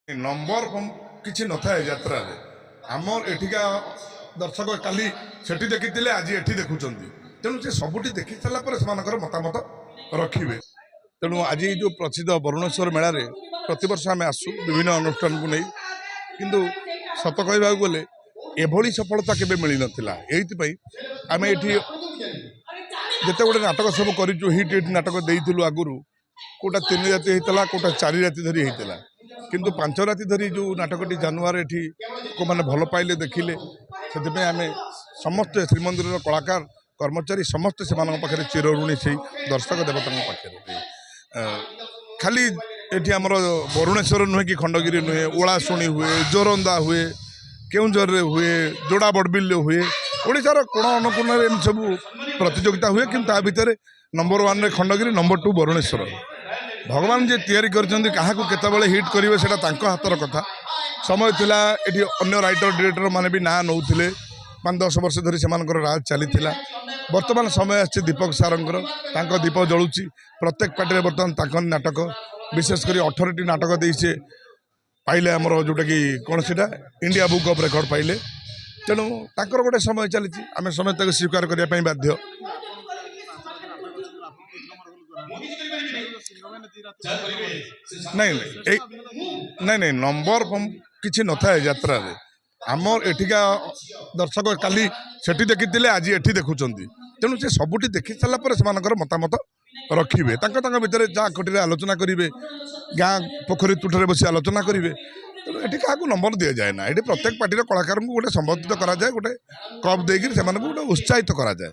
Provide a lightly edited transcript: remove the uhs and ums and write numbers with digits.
Number किसी न था यात्रा आमर एठिका दर्शक काली सेठी देखी आज एठी देखुं तेणु से सबुठी देखी सारापर मतामत रखिए। तेणु आज जो प्रसिद्ध वरुणेश्वर मेला प्रतिवर्ष आम आसू विभिन्न अनुष्ठान को नहीं किंतु सत कह गले एभली सफलता केबे मिल नाला ये आम ये जिते गोटे नाटक सब करूँ हिट हिट नाटक देलु आगुरी कोटा 3 राति होता कोटा 4 राति धरी होता किंतु 5 राति धरी जो नाटकटी जानुआर एठी को मैंने भल पाइले देखिले से आम समस्त श्रीमंदिर कलाकार कर्मचारी समस्त से पाखे चिरऋणी से दर्शक देवता पाखे खाली ये आमर वरुणेश्वर नुहे कि खंडगिरी नुहे ओलाशुणी हुए जोरंदा हुए केउंझर हुए जोड़ा बड़बिल हुए ओडार कोण अनुकोण सब प्रतियोगिता हुए कि भितर नंबर 1 रे खंडगिरी नंबर 2 वरुणेश्वर भगवान जे तैयारी करछन्ती काहाकू केतेबेले हिट करिवे सेटा तांको हातर कथा समय थिला एठी अन्य राइटर डायरेक्टर माने भी ना नौथिले 5-10 वर्ष धरी सेमानकर राज चलीथिला वर्तमान समय आछि दीपक सारंगर तांको दीप जळुची प्रत्येक पार्टी वर्तमान तांको नाटक विशेषकर 18टी नाटक देइसे पाइले हमर जोटा कि कोन सेटा इंडिया बुक ऑफ रिकॉर्ड पाइले तेणु तांकर गोटे समय चली आम समय स्वीकार करने बाध्य। नहीं नंबर किसी न था यात्रा आमर एठिका दर्शक काली सेठी देखी आज एठी देखुं तेणु से सबुठी देखी सारापर मतामत रखिए भितर जहाँ कटी आलोचना करेंगे गाँ पोखरी तुठे बस आलोचना करेंगे तेणु ये क्या नंबर दि जाए ना ये प्रत्येक पार्टी कलाकार को गोटे संबोधित कराए गोटे कप देकर गोटे उत्साहित कराए।